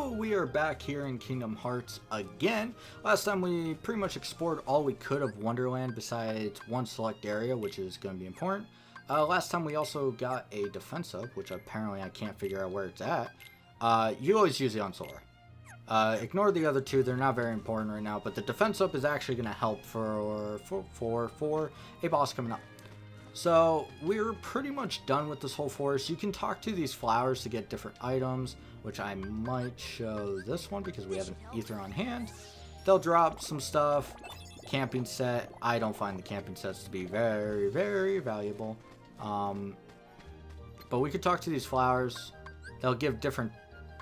So we are back here in Kingdom Hearts again. Last time we pretty much explored all we could of Wonderland besides one select area, which is going to be important. Last time we also got a defense up, which apparently I can't figure out where it's at. You always use it on Sora. Ignore the other two, they're not very important right now, but the defense up is actually going to help for a boss coming up. So we're pretty much done with this whole forest. You can talk to these flowers to get different items, which I might show this one because we have an ether on hand. They'll drop some stuff. Camping set. I don't find the camping sets to be very, very valuable. But we could talk to these flowers. They'll give different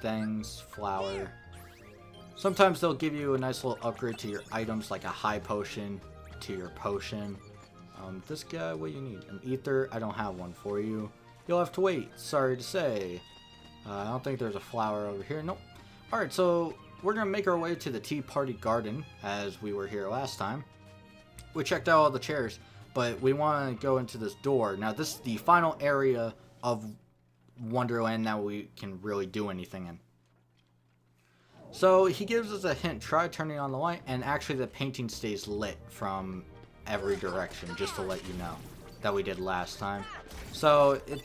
things. Flower. Sometimes they'll give you a nice little upgrade to your items, like a high potion to your potion. This guy, what do you need? An ether? I don't have one for you. You'll have to wait. Sorry to say. I don't think there's a flower over here. Nope. Alright, so we're going to make our way to the Tea Party Garden, as we were here last time. We checked out all the chairs, but we want to go into this door. Now, this is the final area of Wonderland that we can really do anything in. So, he gives us a hint. Try turning on the light, and actually the painting stays lit from every direction, just to let you know that we did last time. So, it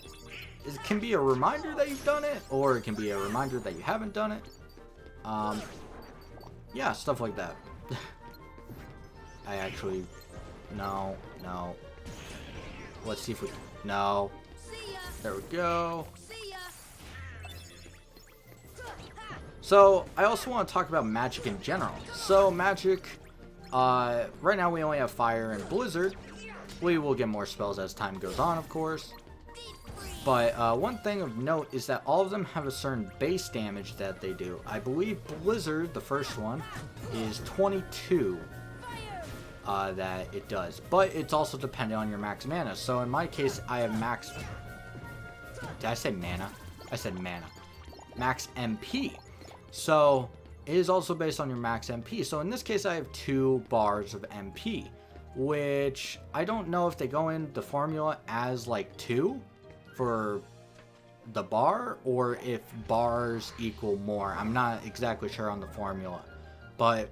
can be a reminder that you've done it, or it can be a reminder that you haven't done it. Yeah, stuff like that. I actually... No. Let's see if we... No. There we go. So, I also want to talk about magic in general. So, magic... right now we only have fire and blizzard. We will get more spells as time goes on, of course. But one thing of note is that all of them have a certain base damage that they do. I believe Blizzard, the first one, is 22 that it does. But it's also dependent on your max mana. So in my case, I have max... Did I say mana? I said mana. Max MP. So it is also based on your max MP. So in this case, I have 2 bars of MP. Which I don't know if they go in the formula as like 2 for the bar, or if bars equal more. I'm not exactly sure on the formula, but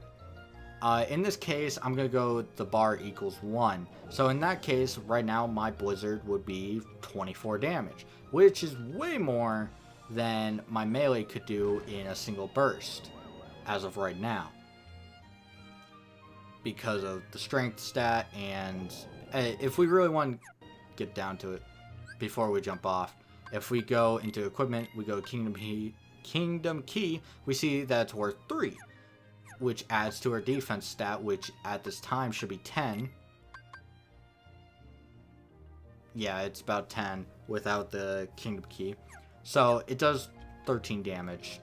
in this case I'm gonna go the bar equals 1. So in that case, right now my blizzard would be 24 damage, which is way more than my melee could do in a single burst as of right now, because of the strength stat. And if we really want to get down to it, before we jump off, if we go into equipment, we go Kingdom Key, we see that it's worth 3, which adds to our defense stat, which at this time should be 10. Yeah, it's about 10 without the Kingdom Key. So it does 13 damage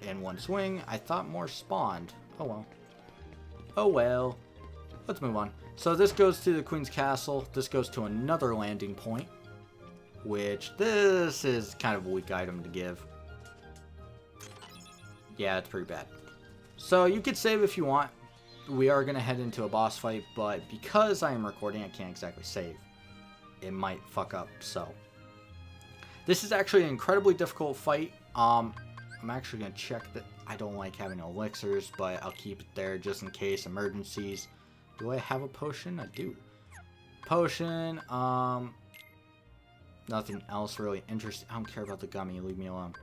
in one swing. I thought more spawned. Oh well. Oh well. Let's move on. So this goes to the Queen's Castle. This goes to another landing point, which this is kind of a weak item to give. Yeah, it's pretty bad. So you could save if you want. We are going to head into a boss fight, but because I am recording, I can't exactly save. It might fuck up, so. This is actually an incredibly difficult fight. I'm actually going to check that. I don't like having elixirs, but I'll keep it there just in case emergencies. Do I have a potion? I do. Potion, nothing else really interesting. I don't care about the gummy, leave me alone.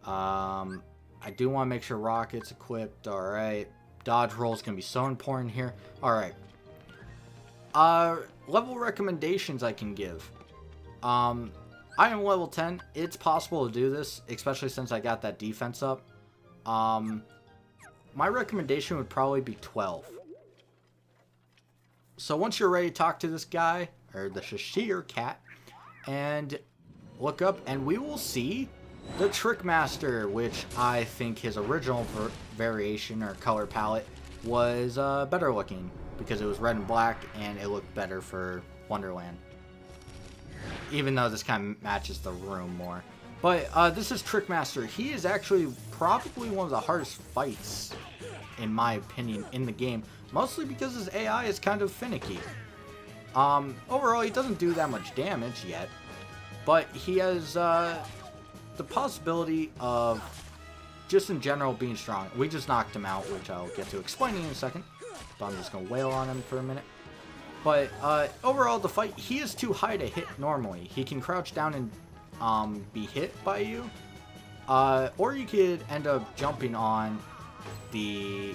I do want to make sure rocket's equipped. Alright. Dodge roll is going to be so important here. Alright. Level recommendations I can give. I am level 10. It's possible to do this, especially since I got that defense up. My recommendation would probably be 12. So once you're ready to talk to this guy, or the Cheshire Cat, and look up, and we will see the Trickmaster, which I think his original variation or color palette was better looking, because it was red and black, and it looked better for Wonderland. Even though this kind of matches the room more. But this is Trickmaster. He is actually probably one of the hardest fights, in my opinion, in the game. Mostly because his AI is kind of finicky. Overall, he doesn't do that much damage yet. But he has the possibility of just in general being strong. We just knocked him out, which I'll get to explaining in a second. But I'm just going to wail on him for a minute. But overall, the fight, he is too high to hit normally. He can crouch down and be hit by you. Or you could end up jumping on the...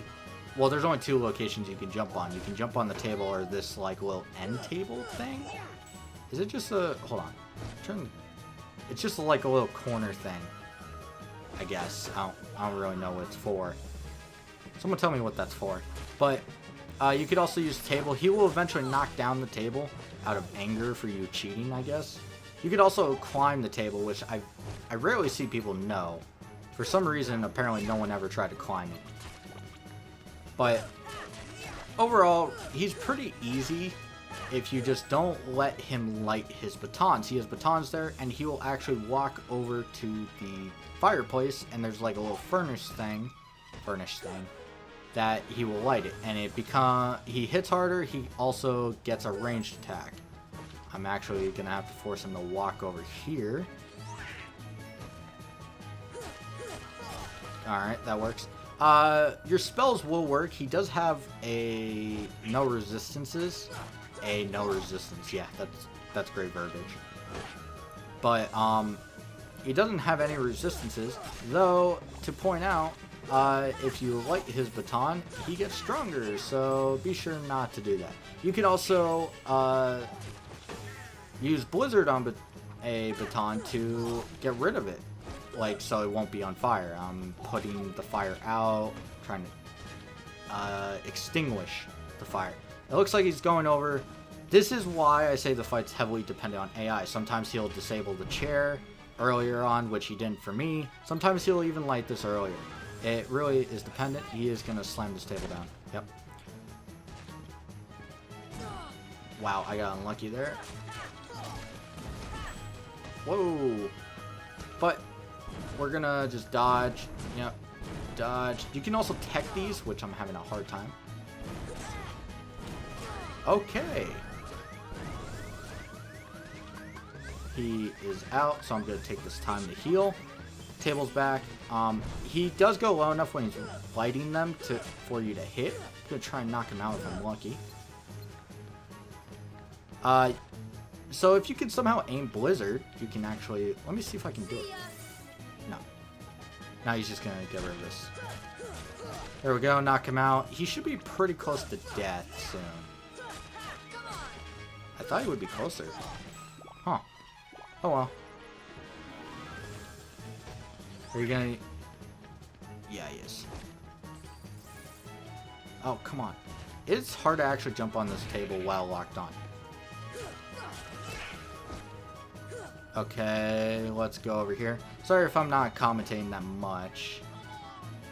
Well, there's only two locations you can jump on. You can jump on the table or this, like, little end table thing. Is it just a... Hold on. It's just, like, a little corner thing, I guess. I don't really know what it's for. Someone tell me what that's for. But you could also use the table. He will eventually knock down the table out of anger for you cheating, I guess. You could also climb the table, which I rarely see people know. For some reason, apparently no one ever tried to climb it. But overall, he's pretty easy if you just don't let him light his batons. He has batons there, and he will actually walk over to the fireplace, and there's like a little furnace thing that he will light it, and he hits harder. He also gets a ranged attack. I'm actually gonna have to force him to walk over here. Alright, that works. Your spells will work. He does have a no resistances. A no resistance, yeah, that's great verbiage. But he doesn't have any resistances, though. To point out, if you light his baton, he gets stronger, so be sure not to do that. You can also use Blizzard on a baton to get rid of it, like so it won't be on fire. I'm putting the fire out, trying to extinguish the fire. It looks like he's going over. This is why I say the fight's heavily dependent on AI. Sometimes he'll disable the chair earlier on, which he didn't for me. Sometimes he'll even light this earlier. It really is dependent. He is going to slam this table down. Yep. Wow, I got unlucky there. Whoa. But we're going to just dodge. Yep. Dodge. You can also tech these, which I'm having a hard time. Okay. He is out, so I'm going to take this time to heal. Table's back. He does go low enough when he's lighting them for you to hit. I'm going to try and knock him out if I'm lucky. So if you can somehow aim Blizzard, you can actually... Let me see if I can do it. No. Now he's just going to get rid of this. There we go, knock him out. He should be pretty close to death soon. I thought he would be closer. Huh. Oh well. Are you gonna... Yeah, he is. Oh, come on. It's hard to actually jump on this table while locked on. Okay, let's go over here. Sorry if I'm not commentating that much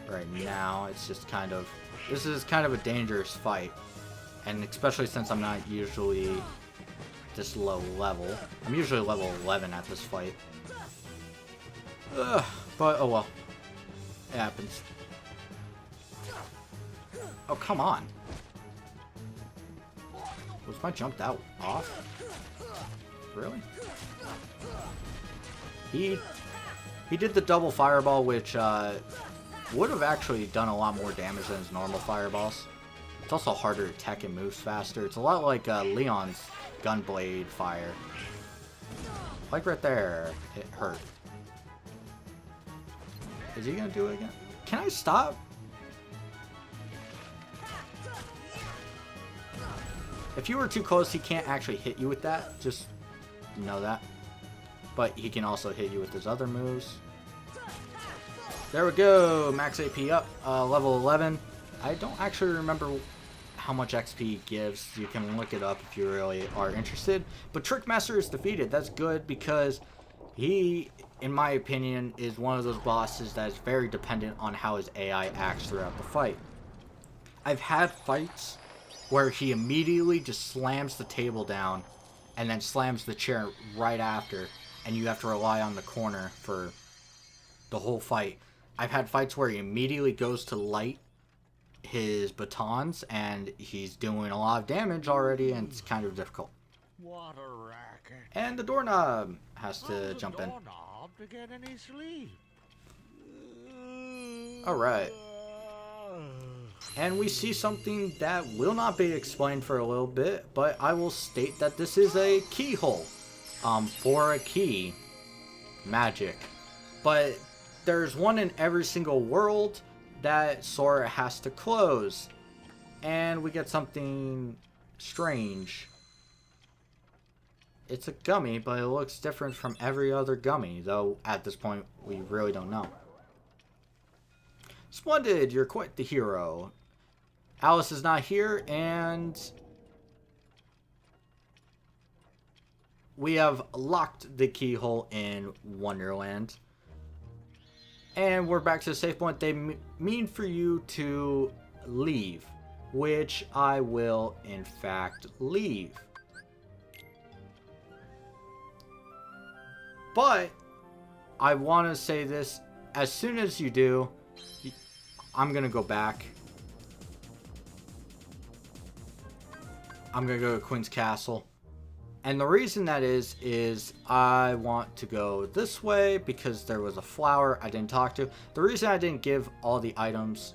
right now. It's just kind of... This is kind of a dangerous fight. And especially since I'm not usually this low level. I'm usually level 11 at this fight. Ugh, but oh well. It happens. Oh, come on. Was my jump that off? Really? He did the double fireball, which would have actually done a lot more damage than his normal fireballs. It's also harder to tech and moves faster. It's a lot like Leon's Gunblade fire. Like right there, it hurt. Is he gonna do it again? Can I stop? If you were too close, he can't actually hit you with that. Just know that. But he can also hit you with his other moves. There we go. Max AP up. Level 11. I don't actually remember how much XP gives. You can look it up if you really are interested. But Trickmaster is defeated. That's good because he, in my opinion, is one of those bosses that is very dependent on how his AI acts throughout the fight. I've had fights where he immediately just slams the table down and then slams the chair right after, and you have to rely on the corner for the whole fight. I've had fights where he immediately goes to light his batons and he's doing a lot of damage already, and it's kind of difficult. What a racket. And the doorknob has to jump in. Doorknob to get any sleep. Alright. And we see something that will not be explained for a little bit, but I will state that this is a keyhole. For a key. Magic. But there's one in every single world that Sora has to close. And we get something strange. It's a gummy, but it looks different from every other gummy, though at this point we really don't know. Splendid, you're quite the hero. Alice is not here, and we have locked the keyhole in Wonderland. And we're back to the safe point. They mean for you to leave, which I will, in fact, leave. But I want to say this, as soon as you do, I'm going to go back. I'm going to go to Queen's Castle. And the reason that is I want to go this way because there was a flower I didn't talk to. The reason I didn't give all the items,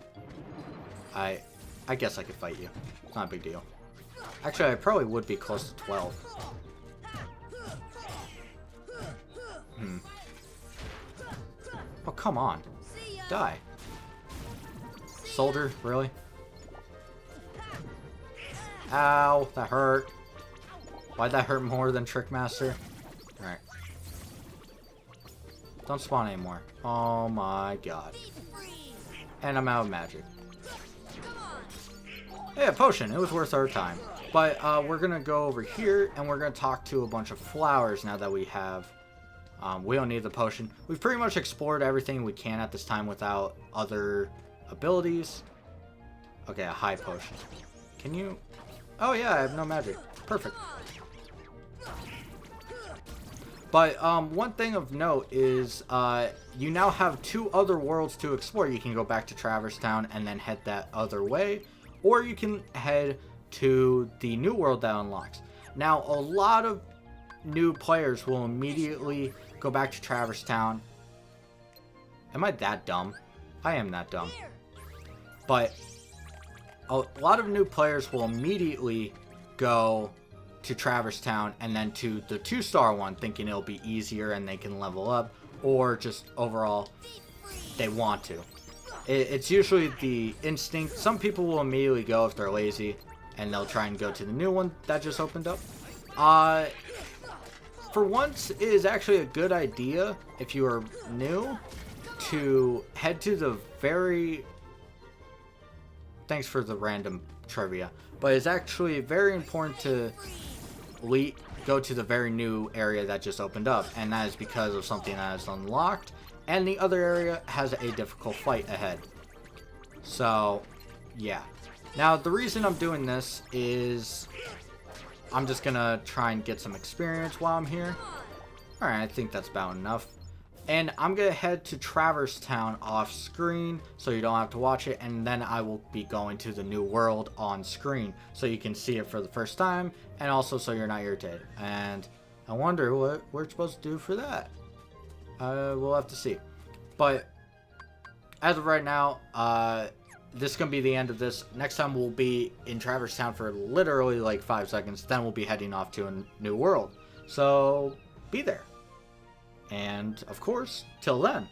I guess I could fight you. It's not a big deal. Actually, I probably would be close to 12. Oh, come on. Die. Soldier, really? Ow, that hurt. Why'd that hurt more than Trickmaster? Alright. Don't spawn anymore. Oh my god. And I'm out of magic. Yeah, potion. It was worth our time. But we're going to go over here and we're going to talk to a bunch of flowers now that we have... we don't need the potion. We've pretty much explored everything we can at this time without other abilities. Okay, a high potion. Can you... Oh yeah, I have no magic. Perfect. But one thing of note is you now have 2 other worlds to explore. You can go back to Traverse Town and then head that other way. Or you can head to the new world that unlocks. Now, a lot of new players will immediately go back to Traverse Town. Am I that dumb? I am that dumb. But a lot of new players will immediately go to Traverse Town and then to the 2-star one, thinking it'll be easier and they can level up, or just overall they want to. It's usually the instinct. Some people will immediately go if they're lazy and they'll try and go to the new one that just opened up. For once, it is actually a good idea if you are new to head to the very... Thanks for the random trivia. But it's actually very important to go to the very new area that just opened up. And that is because of something that is unlocked. And the other area has a difficult fight ahead. So, yeah. Now, the reason I'm doing this is... I'm just gonna try and get some experience while I'm here. Alright, I think that's about enough. And I'm gonna head to Traverse Town off screen so you don't have to watch it, and then I will be going to the new world on screen so you can see it for the first time, and also so you're not irritated. And I wonder what we're supposed to do for that. We'll have to see. But as of right now, this is going to be the end of this. Next time we'll be in Traverse Town for literally like 5 seconds. Then we'll be heading off to a new world. So, be there. And, of course, till then.